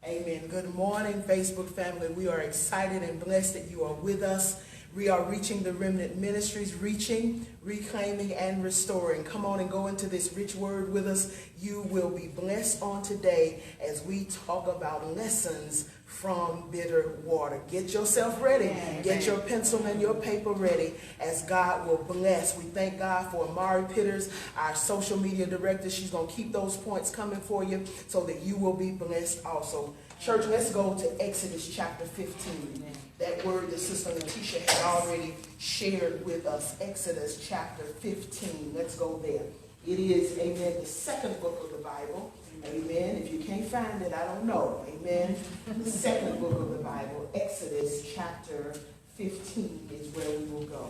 Amen. Good morning, Facebook family. We are excited and blessed that you are with us. We are reaching the remnant ministries, reaching, reclaiming, and restoring. Come on and go into this rich word with us. You will be blessed on today as we talk about lessons from bitter water. Get yourself ready. Amen. Get your pencil and your paper ready as God will bless. We thank God for Amari Pitters, our social media director. She's going to keep those points coming for you so that you will be blessed also. Church, let's go to Exodus chapter 15. Amen. That word that Sister Letitia had already shared with us. Exodus chapter 15. Let's go there. It is, amen, the second book of the Bible. Amen. If you can't find it, I don't know. Amen. The second book of the Bible, Exodus chapter 15 is where we will go.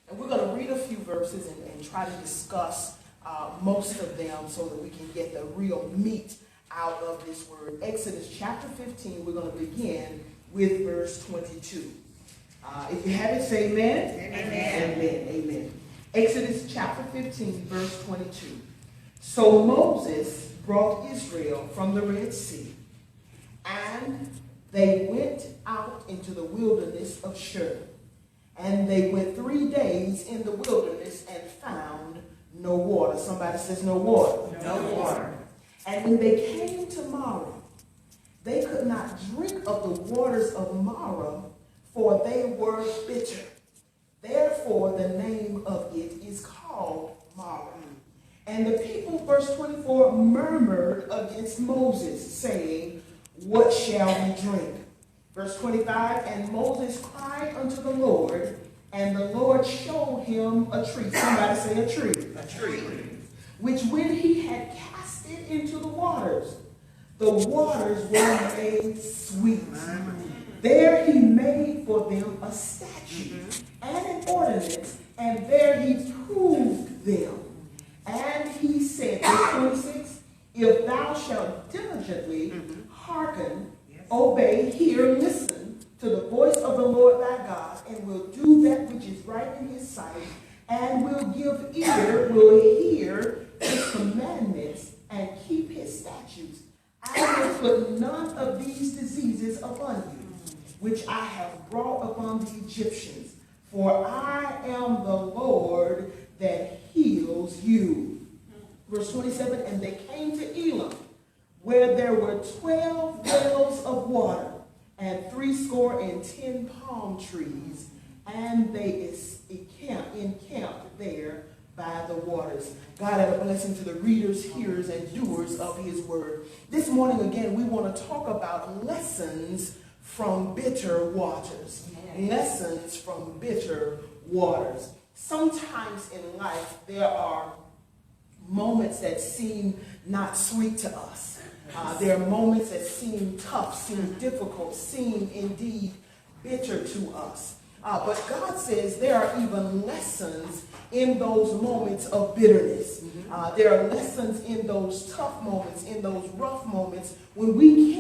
And we're going to read a few verses and try to discuss most of them so that we can get the real meat out of this word. Exodus chapter 15, we're going to begin with verse 22. If you have it, say amen. Amen. Amen. Amen. Exodus chapter 15, verse 22. So Moses brought Israel from the Red Sea, and they went out into the wilderness of Shur. And they went 3 days in the wilderness and found no water. Somebody says no water. No water. And when they came to Marah, they could not drink of the waters of Marah, for they were bitter. Therefore the name of it is called Marah. And the people, verse 24, murmured against Moses, saying, what shall we drink? Verse 25, and Moses cried unto the Lord, and the Lord showed him a tree. Somebody say a tree. A tree. Which when he had cast it into the waters were made sweet. There he made for them a statute and an ordinance, and there he proved them. And he said, verse 26, if thou shalt diligently hearken, obey, hear, listen to the voice of the Lord thy God, and will do that which is right in his sight, and will hear his commandments, and keep his statutes, I will put none of these diseases upon you, which I have brought upon the Egyptians, for I am the Lord that heals you. Verse 27, and they came to Elim, where there were 12 wells of water, and 70 palm trees, and they encamped there by the waters. God had a blessing to the readers, hearers, and doers of his word. This morning, again, we want to talk about lessons from bitter waters. Lessons from bitter waters. Sometimes in life, there are moments that seem not sweet to us. There are moments that seem tough, seem difficult, seem indeed bitter to us. But God says there are even lessons in those moments of bitterness. There are lessons in those tough moments, in those rough moments, when we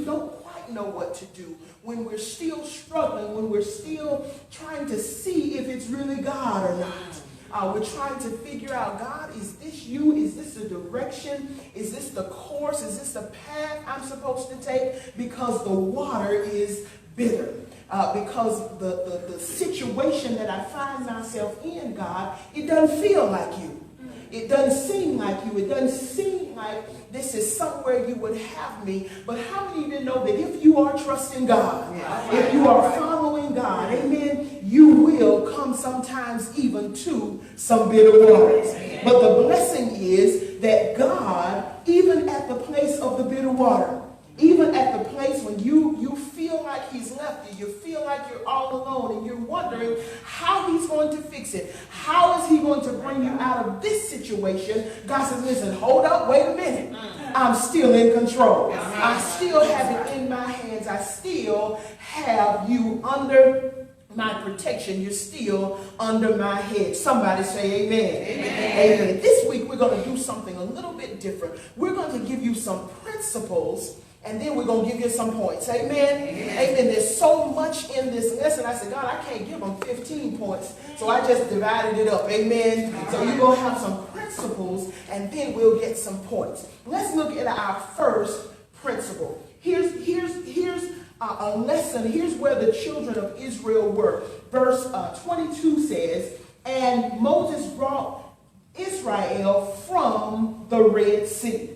don't quite know what to do, when we're still struggling, when we're still trying to see if it's really God or not. We're trying to figure out, God, is this you? Is this the direction? Is this the course? Is this the path I'm supposed to take? Because the water is bitter. Because the situation that I find myself in, God, it doesn't feel like you. It doesn't seem like you. It doesn't seem like this is somewhere you would have me. But how many of you know that if you are trusting God, if you are following God, amen, you will come sometimes even to some bitter waters. But the blessing is that God, even at the place of the bitter water, even at the place when you feel like he's left you, you feel like you're all alone, and you're wondering how he's going to fix it. How is he going to bring you out of this situation? God says, listen, hold up, wait a minute. I'm still in control. I still have it in my hands. I still have you under my protection. You're still under my head. Somebody say amen. Amen. Amen. This week we're going to do something a little bit different. We're going to give you some principles, and then we're going to give you some points. Amen? Amen. Amen. There's so much in this lesson. I said, God, I can't give them 15 points. So I just divided it up. Amen. So you're going to have some principles, and then we'll get some points. Let's look at our first principle. Here's a lesson. Here's where the children of Israel were. Verse 22 says, and Moses brought Israel from the Red Sea.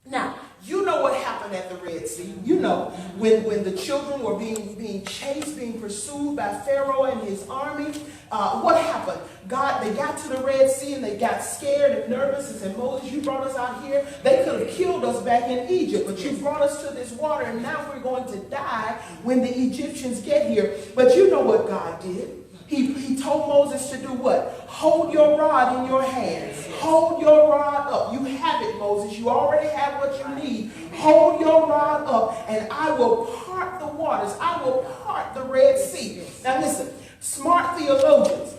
Now, you know what happened at the Red Sea. You know, when the children were being chased, being pursued by Pharaoh and his army, what happened? They got to the Red Sea and they got scared and nervous and said, Moses, you brought us out here. They could have killed us back in Egypt, but you brought us to this water and now we're going to die when the Egyptians get here. But you know what God did. He told Moses to do what? Hold your rod in your hands. Hold your rod up. You have it, Moses. You already have what you need. Hold your rod up and I will part the waters. I will part the Red Sea. Now listen, smart theologians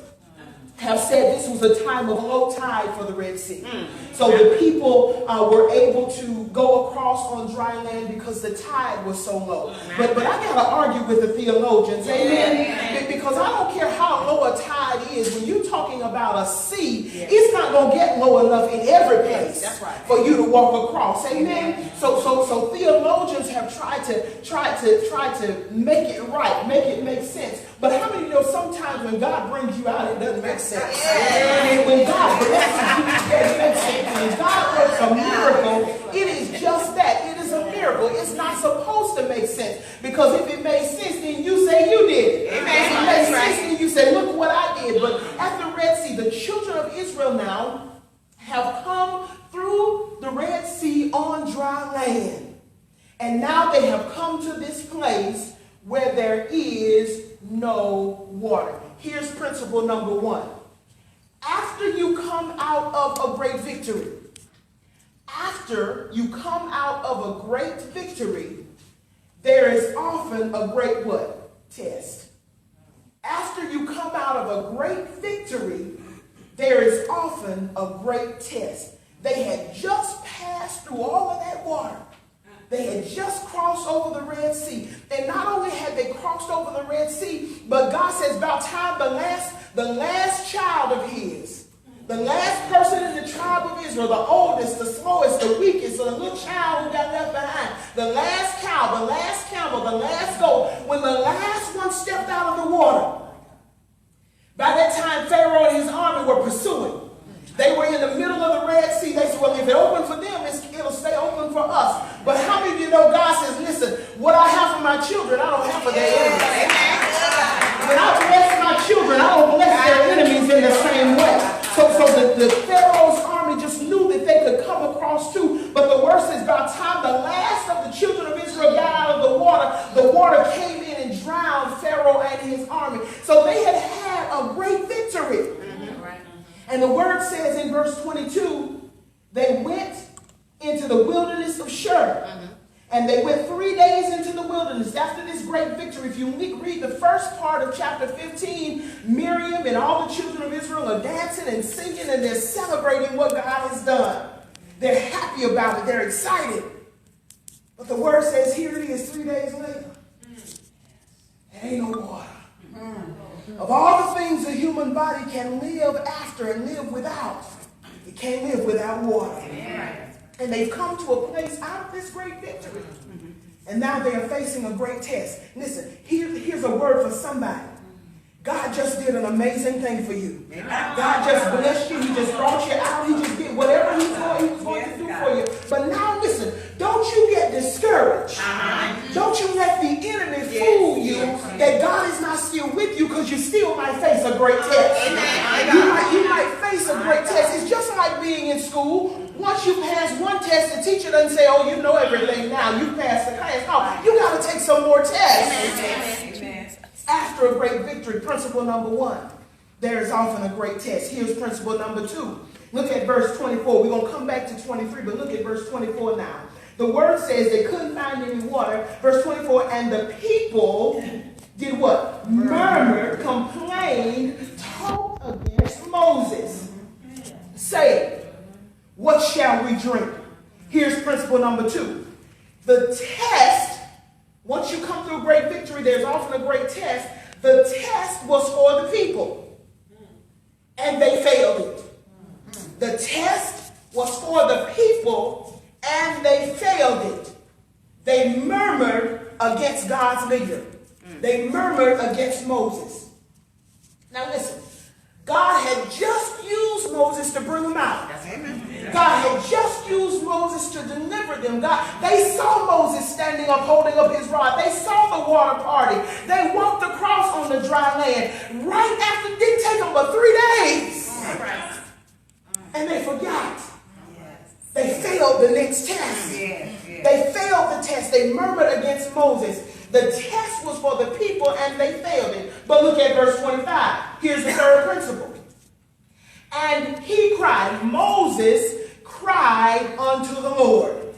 have said this was a time of low tide for the Red Sea. So the people were able to go across on dry land because the tide was so low. But I got to argue with the theologians, amen? Because I don't care how low a tide is, when you're talking about a sea, it's not going to get low enough in every place for you to walk across, amen? So theologians have tried to make it right, make it make sense. But how many know sometimes when God brings you out, it doesn't make sense? And when God blesses you, it makes sense. When God works a miracle, it is just that. It is a miracle. It's not supposed to make sense. Because if it made sense, then you say you did it. Amen. If it made sense, then you say, look what I did. But at the Red Sea, the children of Israel now have come through the Red Sea on dry land. And now they have come to this place where there is no water. Here's principle number one. After you come out of a great victory, there is often a great what? Test. After you come out of a great victory, there is often a great test. They had just passed through all of that water. They had just crossed over the Red Sea. And not only had they crossed over the Red Sea, but God says about time the last child of his, the last person in the tribe of Israel, the oldest, the slowest, the weakest, the little child who got left behind, the last cow, the last camel, the last goat, when the last one stepped out of the water, by that time Pharaoh and his army were pursuing. They were in the middle of the Red Sea. They said, well, if it opened for them, it'll stay open for us. But how many of you know God says, listen, what I have for my children, I don't have for their enemies. When I bless my children, I don't bless their enemies in the same way. So the Pharaoh's army just knew that they could come across too. But the worst is by the time the last of the children of Israel got out of the water came in and drowned Pharaoh and his army. So they had a great victory. And the word says in verse 22, they went into the wilderness of Shur. And they went 3 days into the wilderness after this great victory. If you read the first part of chapter 15, Miriam and all the children of Israel are dancing and singing and they're celebrating what God has done. They're happy about it. They're excited. But the word says here it is 3 days later. There ain't no water. Of all the things a human body can live after and live without, it can't live without water. And they've come to a place out of this great victory. And now they are facing a great test. Listen, here's a word for somebody. God just did an amazing thing for you. God just blessed you. He just brought you out. He just did whatever he was going to do for you. But now listen, don't you get discouraged. Don't you let the enemy fool you that God is not still with you, because you still might face a great test. You might face a great test. It's just like being in school. Once you pass one test, the teacher doesn't say, oh, you know everything now. You passed the class. No, you got to take some more tests. Amen. After a great victory, principle number one, there is often a great test. Here's principle number two. Look at verse 24. We're going to come back to 23, but look at verse 24 now. The word says they couldn't find any water. Verse 24, and the people did what? Murmured, complained, talked against Moses, saying, what shall we drink? Here's principle number two. The test, once you come through great victory, there's often a great test. The test was for the people, and they failed it. The test was for the people, and they failed it. They murmured against God's leader. They murmured against Moses. Now listen, God had just used Moses to bring them out. God had just used Moses to deliver them. They saw Moses standing up, holding up his rod. They saw the water party. They walked across on the dry land. Right after, it didn't take them but 3 days. And they forgot. They failed the next test. They failed the test. They murmured against Moses. The test was for the people and they failed it. But look at verse 25. Here's the third principle. And he cried, Moses cried unto the Lord.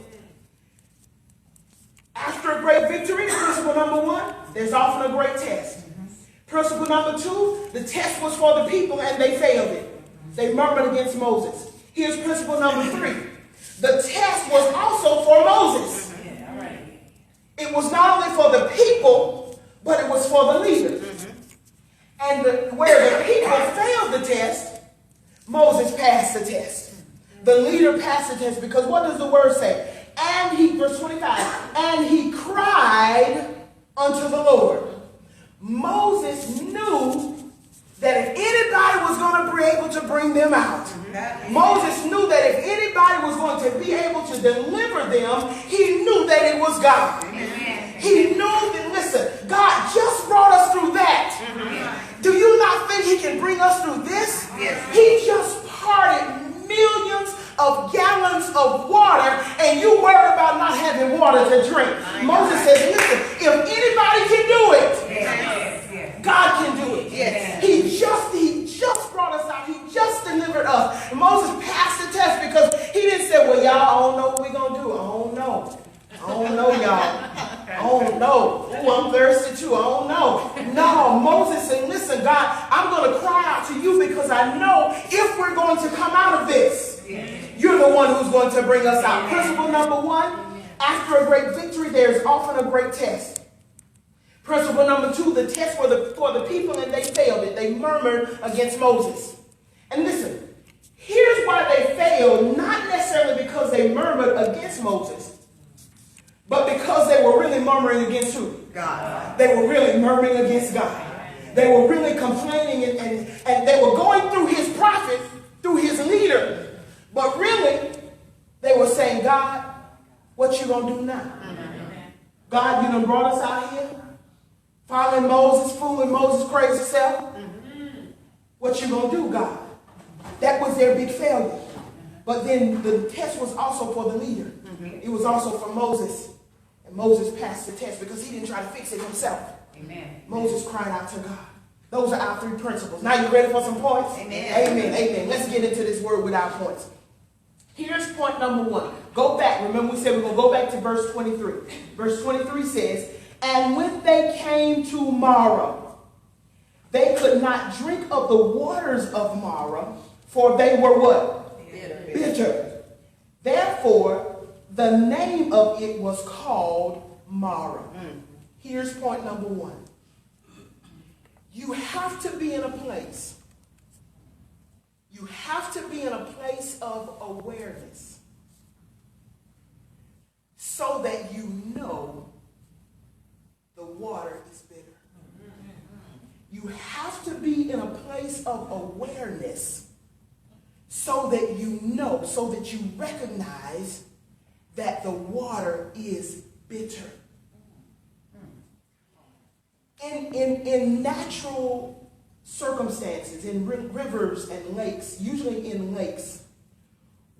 After a great victory, principle number one, there's often a great test. Principle number two, the test was for the people and they failed it. They murmured against Moses. Here's principle number three. The test was also for Moses. It was not only for the people, but it was for the leaders. And where the people failed the test, Moses passed the test. The leader passed the test because what does the word say? And he, verse 25, and he cried unto the Lord. Moses knew that if anybody was going to be able to bring them out, Moses knew that if anybody was going to be able to deliver them, he knew that it was God. He knew that, listen, God just brought us through that. Do you not think he can bring us through this? He just parted millions of gallons of water and you worry about not having water to drink. Moses says, listen, if anybody can do it, God can do it. He just brought us out. He just delivered us. And Moses passed the test because he didn't say, well, y'all, I don't know what we're going to do. I don't know, y'all. I don't know. Ooh, I'm thirsty too. I don't know. No, Moses said, listen, God, I'm going to cry out to you because I know if we're going to come out of this, you're the one who's going to bring us out. Principle number one, after a great victory, there's often a great test. Principle number two, the test for the people and they failed it. They murmured against Moses. And listen, here's why they failed, not necessarily because they murmured against Moses, but because they were really murmuring against who? God. They were really murmuring against God. They were really complaining and they were going through his prophet, through his leader. But really, they were saying, God, what you going to do now? God, you done brought us out here, following Moses, fooling Moses' crazy self. What you going to do, God? That was their big failure. But then the test was also for the leader. It was also for Moses. And Moses passed the test because he didn't try to fix it himself. Moses cried out to God. Those are our three principles. Now you ready for some points? Amen. Let's get into this word without points. Here's point number one. Go back. Remember we said we're going to go back to verse 23. Verse 23 says, and when they came to Marah, they could not drink of the waters of Marah, for they were what? Bitter. Therefore, the name of it was called Marah. Here's point number one. You have to be in a place. You have to be in a place of awareness so that you know the water is bitter. You have to be in a place of awareness so that you know, so that you recognize that the water is bitter. In natural circumstances, in rivers and lakes, usually in lakes,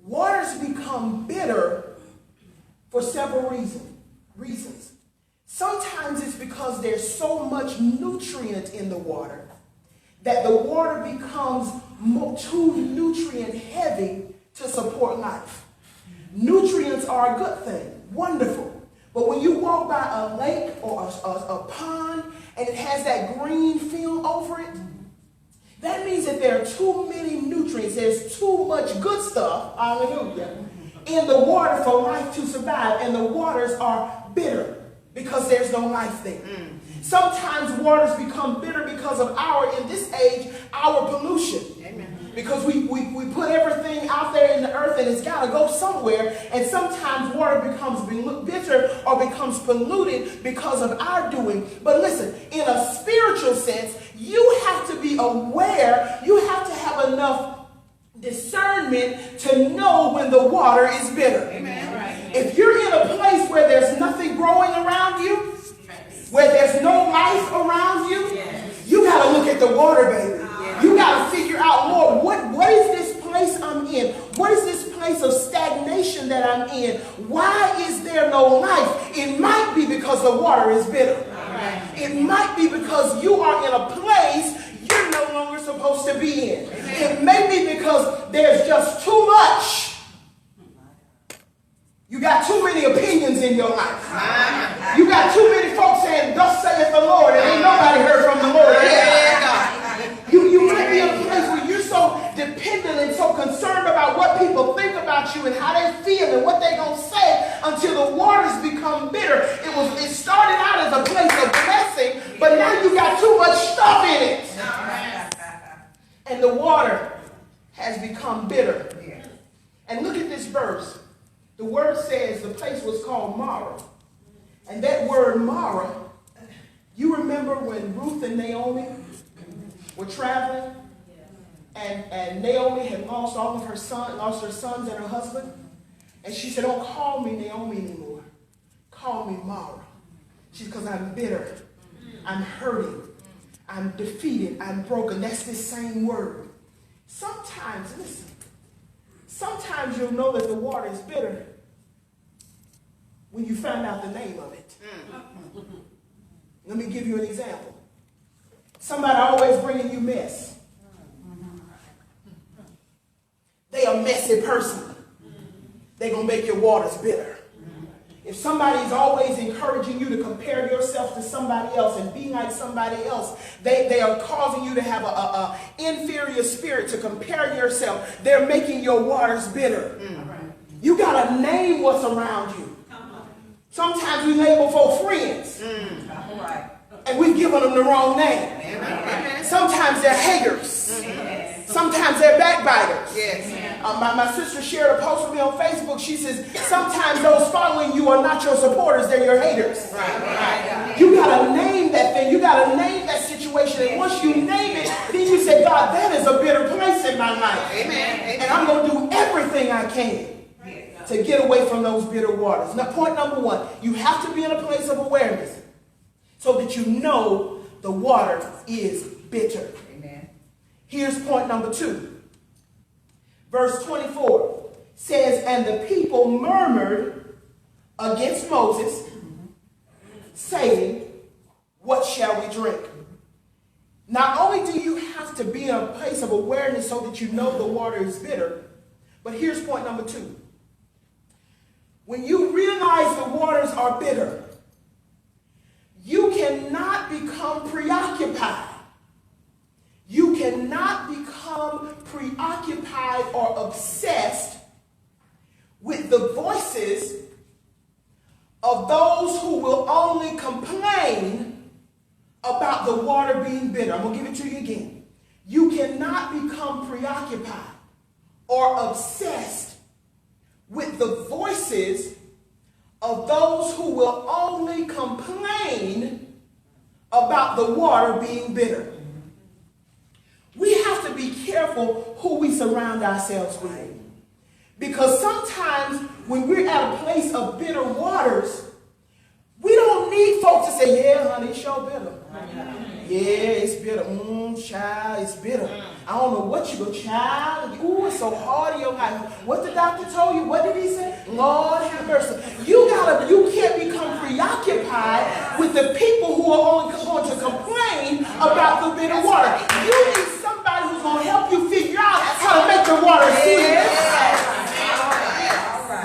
waters become bitter for several reasons. Sometimes it's because there's so much nutrient in the water that the water becomes too nutrient heavy to support life. Nutrients are a good thing, wonderful. But when you walk by a lake or a pond and it has that green film over it, that means that there are too many nutrients. There's too much good stuff, hallelujah, in the water for life to survive. And the waters are bitter because there's no life there. Sometimes waters become bitter because of in this age, our pollution. Because we put everything out there in the earth and it's got to go somewhere. And sometimes water becomes bitter or becomes polluted because of our doing. But listen, in a spiritual sense, you have to be aware. You have to have enough discernment to know when the water is bitter. Amen. Right. If you're in a place where there's nothing growing around you, where there's no life around you, you got to look at the water, baby. You got to figure out, Lord, what is this place I'm in? What is this place of stagnation that I'm in? Why is there no life? It might be because the water is bitter. It might be because you are in a place you're no longer supposed to be in. It may be because there's just too much. You got too many opinions in your life. You got too many folks saying, thus saith the Lord, and ain't nobody heard from the Lord yet. You might be in a place where you're so dependent and so concerned about what people think about you and how they feel and what they're going to say until the waters become bitter. It started out as a place of blessing, but now you got too much stuff in it. And the water has become bitter. And look at this verse. The word says the place was called Mara. And that word Mara, you remember when Ruth and Naomi were traveling? And Naomi had lost all of her lost her sons and her husband. And she said, don't call me Naomi anymore. Call me Mara. She's because I'm bitter. I'm hurting. I'm defeated. I'm broken. That's this same word. Sometimes, listen, sometimes you'll know that the water is bitter when you find out the name of it. Let me give you an example. Somebody always bringing you mess. They a messy person. They're going to make your waters bitter. If somebody's always encouraging you to compare yourself to somebody else and be like somebody else, they are causing you to have an inferior spirit to compare yourself. They're making your waters bitter. You got to name what's around you. Sometimes we label folk friends. And we've given them the wrong name. Sometimes they're haters. Sometimes they're backbiters. My sister shared a post with me on Facebook. She says, sometimes those following you are not your supporters, they're your haters. You got to name that thing. You got to name that situation. And once you name it, then you say, God, that is a bitter place in my life. And I'm going to do everything I can to get away from those bitter waters. Now, point number one, you have to be in a place of awareness so that you know the water is bitter. Here's point number two. Verse 24 says, and the people murmured against Moses, saying, what shall we drink? Not only do you have to be in a place of awareness so that you know the water is bitter, but here's point number two. When you realize the waters are bitter, you cannot become preoccupied. You cannot become preoccupied or obsessed with the voices of those who will only complain about the water being bitter. I'm going to give it to you again. You cannot become preoccupied or obsessed with the voices of those who will only complain about the water being bitter. We have to be careful who we surround ourselves with. Because sometimes when we're at a place of bitter waters, we don't need folks to say, yeah, honey, it's sure bitter. Yeah, it's bitter. Child, it's bitter. I don't know what you go, child. Ooh, it's so hard in your life. What the doctor told you? What did he say? Lord have mercy. You can't become preoccupied with the people who are only going to complain about the bitter water. You need somebody who's going to help you figure out how to make the water sweet.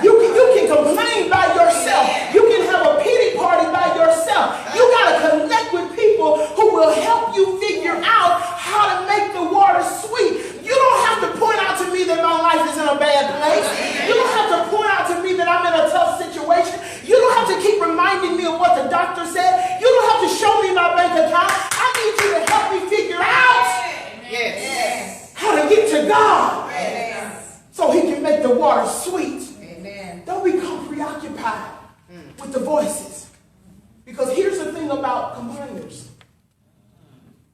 You can complain by yourself. You can have a pity party by yourself. You got to connect with people who will help you figure out how to make the water sweet. You don't have to point out to me that my life is in a bad place. You don't have to point out to me that I'm in a tough situation. You don't have to keep reminding me of what the doctor said. You don't have to show me my bank account. I need you to help me figure out how to get to God. sweet. Amen. Don't become preoccupied with the voices. Because here's the thing about complainers.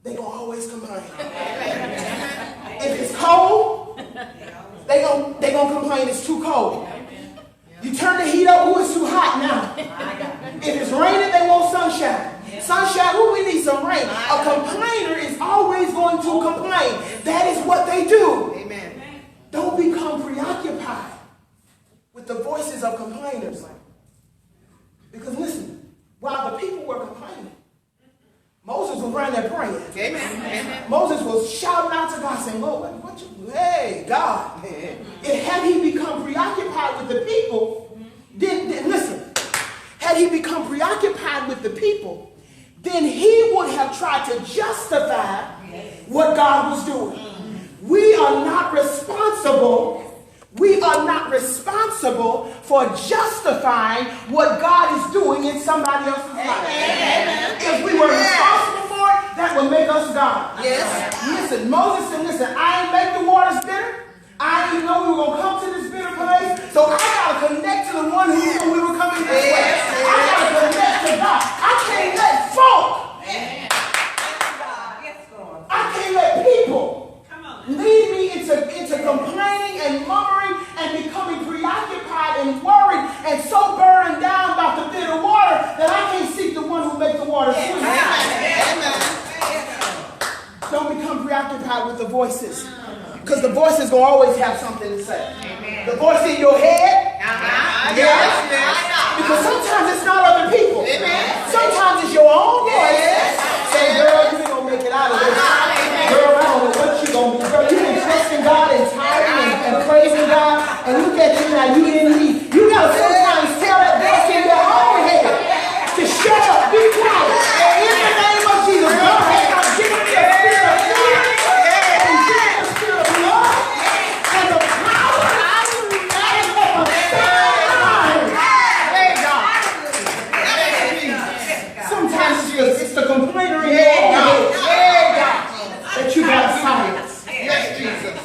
They're going to always complain. If it's cold, they're going to complain it's too cold. You turn the heat up, it's too hot now. If it's raining, they want sunshine. Sunshine, we need some rain. A complainer is always going to complain. That is what they do. Amen. Don't become preoccupied with the voices of complainers. Because listen, while the people were complaining, Moses was running there praying. Amen. Moses was shouting out to God saying, Lord, hey, God. And had he become preoccupied with the people, then listen, had he become preoccupied with the people, then he would have tried to justify what God was doing. We are not responsible. We are not responsible for justifying what God is doing in somebody else's life. If we were responsible for it, that would make us God. Yes. Listen, Moses said, listen, I ain't make the waters bitter. I didn't know we were going to come to this bitter place. So I got to connect to the one who knew we were coming this way. I got to connect to God. I can't let folk. I can't let people lead me into complaining and murmuring and becoming preoccupied and worried and so burdened down about the bitter water that I can't seek the one who makes the water sweet. Don't become preoccupied with the voices. Because the voice is going to always have something to say. Amen. The voice in your head. Yes. Because sometimes it's not other people. Amen. Sometimes it's your own voice. Yes. Say, girl, you ain't going to make it out of this. Girl, I don't know what you're going to be. Girl, you've been trusting God and tithing and praising God. And look at you now, you didn't leave. You got to sometimes tell that voice in your own head to shut up, be quiet. In the name of Jesus, God has given me a spirit of fear. It's the complainer in your own head that you got to silence. Yes, Jesus.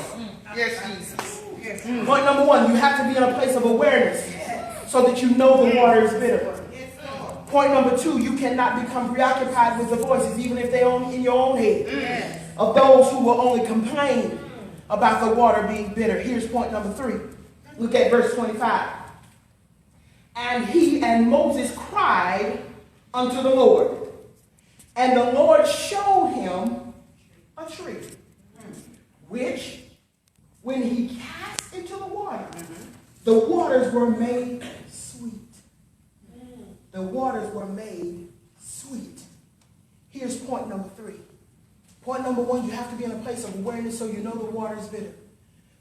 Yes, Jesus. Point number one, you have to be in a place of awareness so that you know the water is bitter. Point number two, you cannot become preoccupied with the voices, even if they're in your own head, of those who will only complain about the water being bitter. Here's point number three. Look at verse 25. And he and Moses cried unto the Lord. And the Lord showed him a tree, which, when he cast into the waters were made sweet. The waters were made sweet. Here's point number three. Point number one, you have to be in a place of awareness so you know the water is bitter.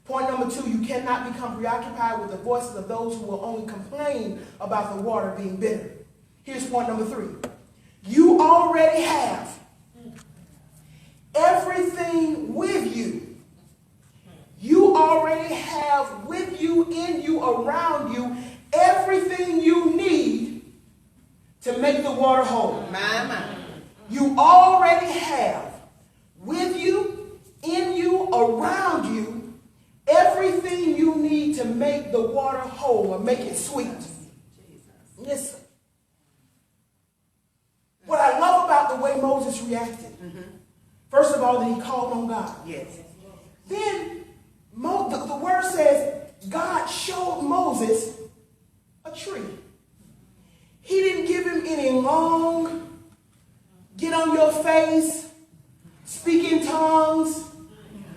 Point number two, you cannot become preoccupied with the voices of those who will only complain about the water being bitter. Here's point number three. You already have everything with you. You already have with you, in you, around you, everything you need to make the water whole. You already have with you, in you, around you, everything you need to make the water whole or make it sweet. Listen. What I love about the way Moses reacted, first of all, that he called on God. Yes. Then the word says God showed Moses a tree. He didn't give him any long, get on your face, speak in tongues,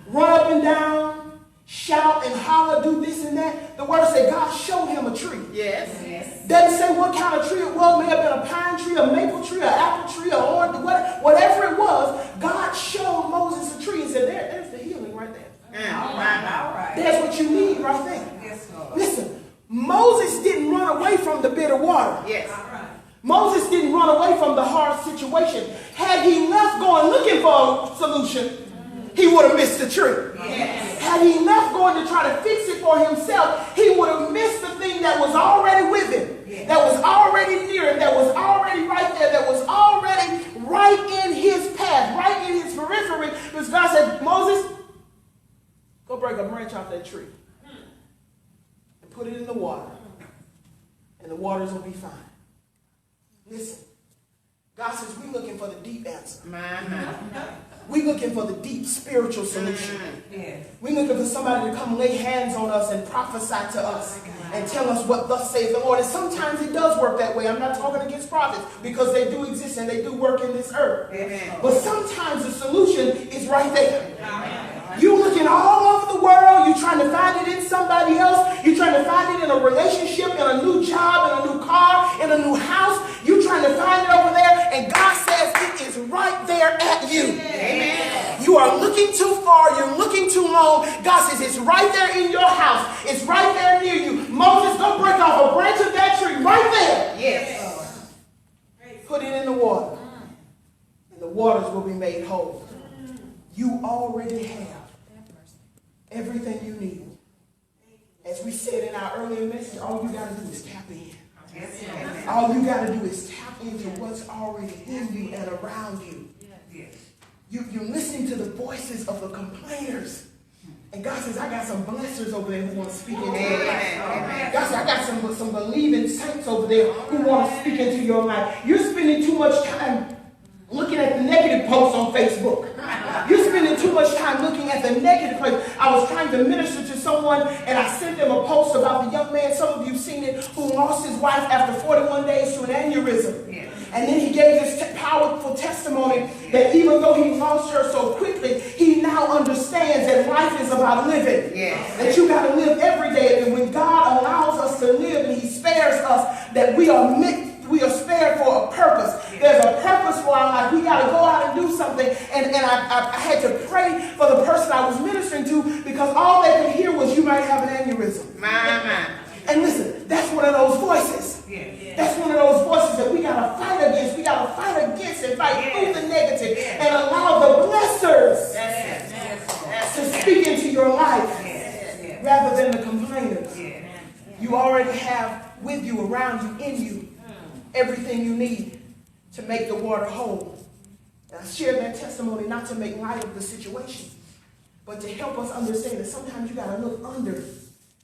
run up and down, shout and holler, do this and that. The word said God showed him a tree. Yes. Doesn't say what kind of tree it was. May have been a pine tree, a maple tree, an apple tree, an orange, whatever it was. God showed Moses a tree and said, there's the healing right there. All right. There's what you need right there. Yes, Lord. Listen, Moses didn't run away from the bitter water. Yes. Moses didn't run away from the hard situation. Had he left going looking for a solution, he would have missed the tree. Yes. Had he left going to try to fix it for himself, he would have missed the thing that was already with him, that was already near him, that was already right there, that was already right in his path, right in his periphery. Because God said, Moses, go break a branch off that tree and put it in the water, and the waters will be fine. Listen, God says we're looking for the deep answer. We're looking for the deep spiritual solution. We're looking for somebody to come lay hands on us and prophesy to us and tell us what thus says the Lord. And sometimes it does work that way. I'm not talking against prophets, because they do exist and they do work in this earth. But sometimes the solution is right there. You're looking all over the world. You're trying to find it in somebody else. You're trying to find it in a relationship, in a new job, in a new car, in a new house. You're trying to find it over there. And God says it is right there at you. Amen. You are looking too far. You're looking too long. God says it's right there in your house. It's right there near you. Moses, go break off a branch of that tree right there. Yes. Put it in the water. And the waters will be made whole. You already have everything you need. As we said in our earlier message, all you got to do is tap in. All you got to do is tap into what's already in you and around you. You're listening to the voices of the complainers. And God says, I got some blessers over there who want to speak into your life. God says, I got some believing saints over there who want to speak into your life. You're spending too much time looking at the negative posts on Facebook. You're spending too much time looking at the negative posts. I was trying to minister to someone, and I sent them a post about the young man, some of you have seen it, who lost his wife after 41 days to an aneurysm. And then he gave this powerful testimony that even though he lost her so quickly, he now understands that life is about living. That you got to live every day. And when God allows us to live and he spares us, that we are spared for a purpose. There's a purpose for our life. We got to go out and do something. And I had to pray for the person I was ministering to, because all they could hear was, you might have an aneurysm. And listen, that's one of those voices. That's one of those voices that we got to fight against. We got to fight against and fight through the negative and allow the blessers to speak into your life rather than the complainers. You already have with you, around you, in you, everything you need to make the water whole. And I share that testimony not to make light of the situation, but to help us understand that sometimes you got to look under.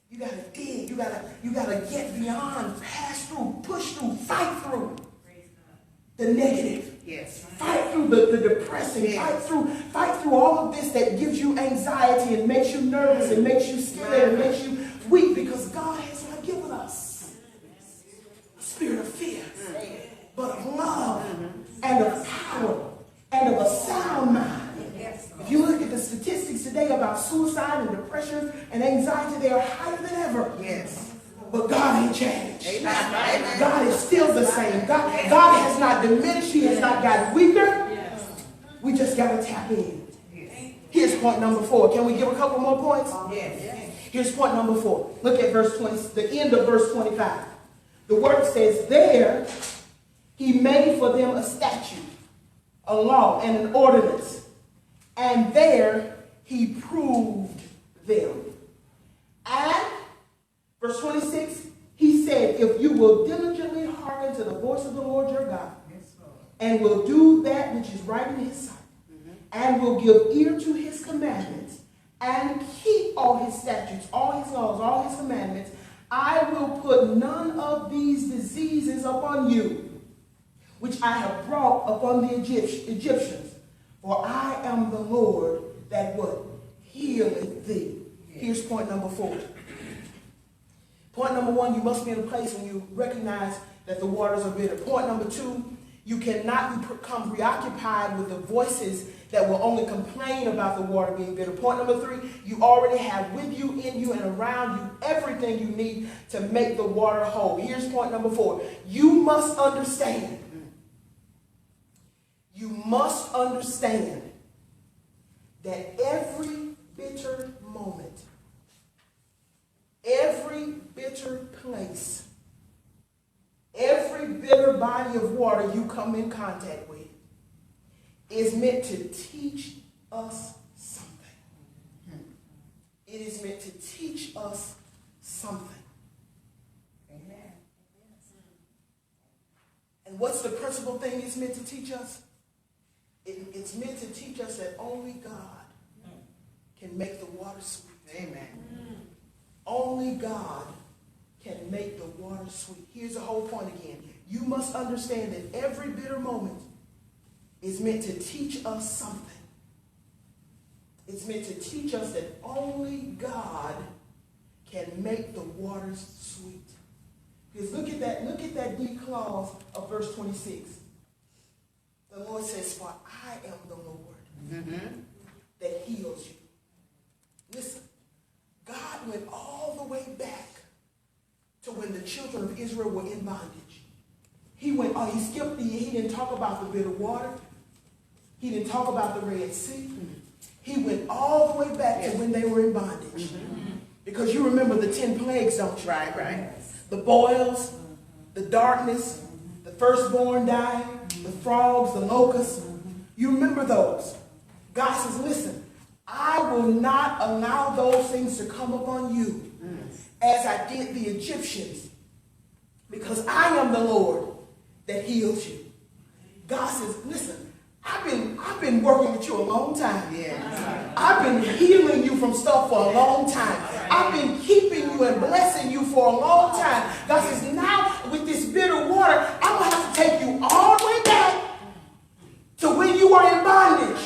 You got to dig. You got to get beyond, pass through, push through, fight through the negative. Fight through the depressing. Fight through all of this that gives you anxiety and makes you nervous and makes you scared and makes you weak, because God has not given us a spirit of fear, but of love and of power and of a sound mind. If you look at the statistics today about suicide and depression and anxiety, they are higher than ever. But God ain't changed. God is still the same. God has not diminished. He has not gotten weaker. We just got to tap in. Here's point number 4. Can we give a couple more points? Here's point number 4. Look at verse 20, the end of verse 25. The word says, there he made for them a statute, a law, and an ordinance. And there he proved them. And, verse 26, he said, if you will diligently hearken to the voice of the Lord your God, and will do that which is right in his sight, and will give ear to his commandments, and keep all his statutes, all his laws, all his commandments, I will put none of these diseases upon you, which I have brought upon the Egyptians. For I am the Lord that would heal thee. Here's point number 4. Point number 1, you must be in a place when you recognize that the waters are bitter. Point number 2, you cannot become preoccupied with the voices that will only complain about the water being bitter. Point number 3, you already have with you, in you, and around you everything you need to make the water whole. Here's point number 4. You must understand. You must understand that every bitter moment, every bitter place, every bitter body of water you come in contact with is meant to teach us something. It is meant to teach us something. Amen. And what's the principal thing it's meant to teach us? It's meant to teach us that only God can make the water sweet. Amen. Only God can make the water sweet. Here's the whole point again. You must understand that every bitter moment is meant to teach us something. It's meant to teach us that only God can make the waters sweet. Because look at that D clause of verse 26. The Lord says, for I am the Lord that heals you. Listen, God went all the way back to when the children of Israel were in bondage. He didn't talk about the bitter water. He didn't talk about the Red Sea. He went all the way back to when they were in bondage. Because you remember the 10 plagues, don't you? Right. The boils, the darkness, the firstborn dying, the frogs, the locusts. You remember those. God says, listen, I will not allow those things to come upon you as I did the Egyptians, because I am the Lord that heals you. God says, listen, I've been working with you a long time. I've been healing you from stuff for a long time. I've been keeping you and blessing you for a long time. God says, now with this bitter water, I'm going to have to take you all the way back to when you were in bondage.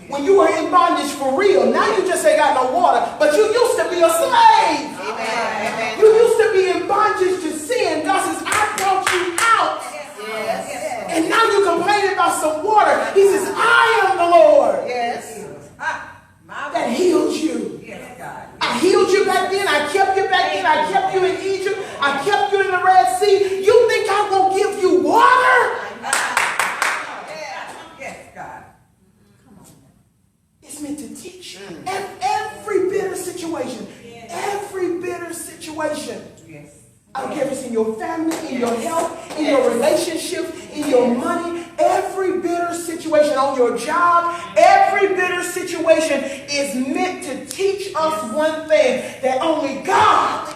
When you were in bondage for real. Now you just ain't got no water, but you used to be a slave. Amen. You used to be in bondage to sin. God says, I brought you out. And now you complaining about some water. He says, I am the Lord that heals you. I healed you back then. I kept you back then. I kept you in Egypt. I kept you in the Red Sea. You think I won't give you water? It's meant to teach. Every bitter situation. Every bitter situation. I don't care if it's in your family, in your health, in your relationship, in your money. Every bitter situation on your job, every bitter situation is meant to teach us one thing, that only God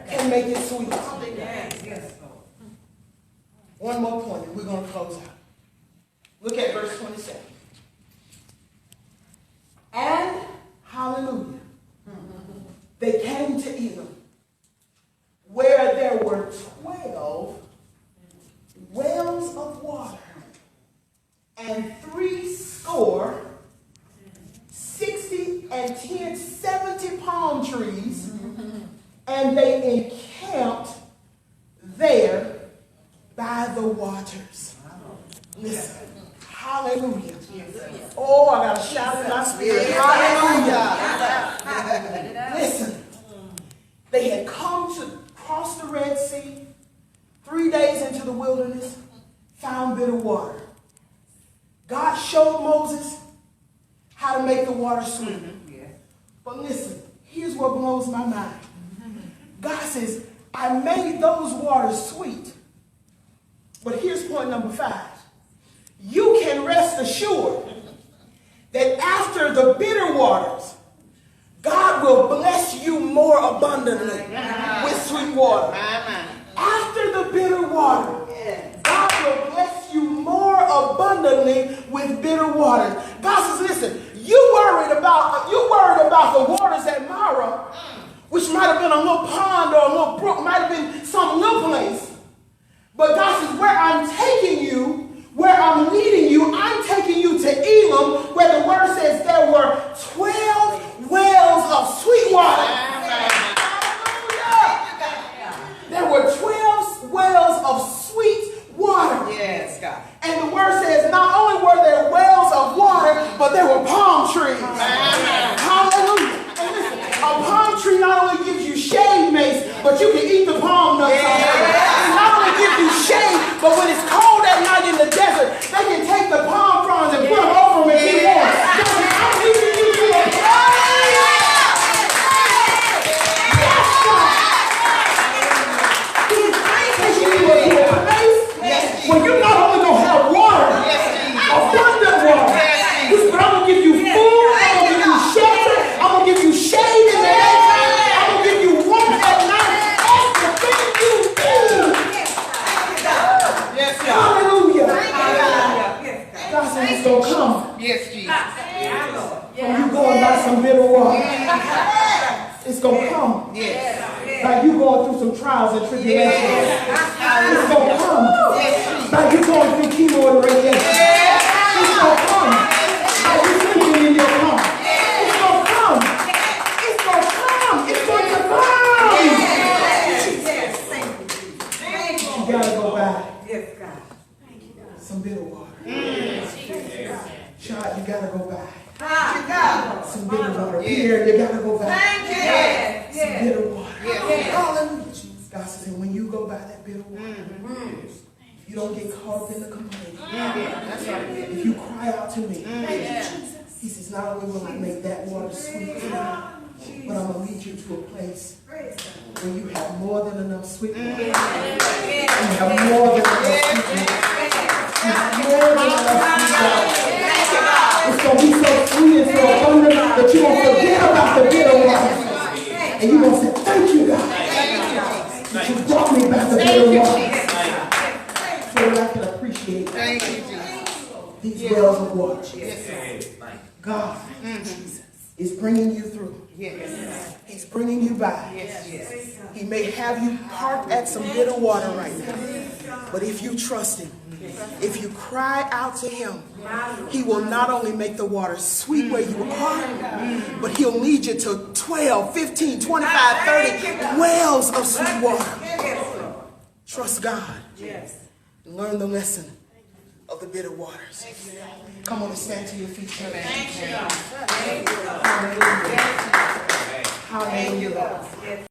can make it sweet. One more point and we're going to close out. Look at verse 27. And, hallelujah, they came to Elim, where there were 12 wells of water, and 70 palm trees, and they encamped there by the waters. Listen, hallelujah. Oh, I got to shout in my spirit. Hallelujah. Listen, they had come to cross the Red Sea, 3 days into the wilderness, found bitter water. God showed Moses how to make the water sweet. But listen, here's what blows my mind. God says, I made those waters sweet. But here's point number 5. You can rest assured that after the bitter waters, God will bless you more abundantly with sweet water. After the bitter water, God will bless you more abundantly with bitter water. God says, listen, you worried about the waters at Mara, which might have been a little pond or a little brook, might have been some little place. But God says, where I'm taking you, where I'm leading you, I'm taking you to Elim, where the word says there were 12 wells of sweet water. There were 12 wells of sweet water. Yes, God. And the word says not only were there wells of water, but there were palm trees. Hallelujah. And listen, a palm tree not only gives you shade, Mace, but you can eat the palm nuts on it. It not only gives you shade, but when it's cold at night in the desert, they can take the palm fronds and put them over them and keep warm. I'm leading you to a well, you're not only going to have water, abundant water, but I'm going to give you food, I'm going to give you shelter, I'm going to give you shade in the daytime, I'm going to give you warmth at night. Everything you need. Yes, hallelujah. God said it's going to come. Yes, Jesus. When you going by some bitter water, it's going to come. Yes. some trials and tribulations. It's going to come. Like you're going through chemo and radiation. It's going to come. Like you're sleeping in your car. It's going to come. It's going to come. It's going to come. You got to go buy some bitter water. Child, you got to go buy some bitter water. Pierre, you got to go buy some bitter water. Hallelujah. God says, when you go by that bitter water, you don't get caught up in the complaint. That's right. If you cry out to me, he says, not only will I make that water sweet for you, but I'm going to lead you to a place where you have more than enough sweet water. You have more than enough sweet water. You have more than enough sweet water. It's going to be so sweet and so abundant that you're going to forget about the bitter water. And you're going to say, thank you, God. That you brought me back the bitter water. So that I can appreciate these wells of water. God is bringing you through. He's bringing you by. He may have you parked at some bitter water right now. But if you trust him, if you cry out to him, he will not only make the water sweet where you are, but he'll lead you to 12, 15, 25, 30 wells of sweet water. Trust God. And learn the lesson of the bitter waters. Come on and stand to your feet, church. Hallelujah. Hallelujah.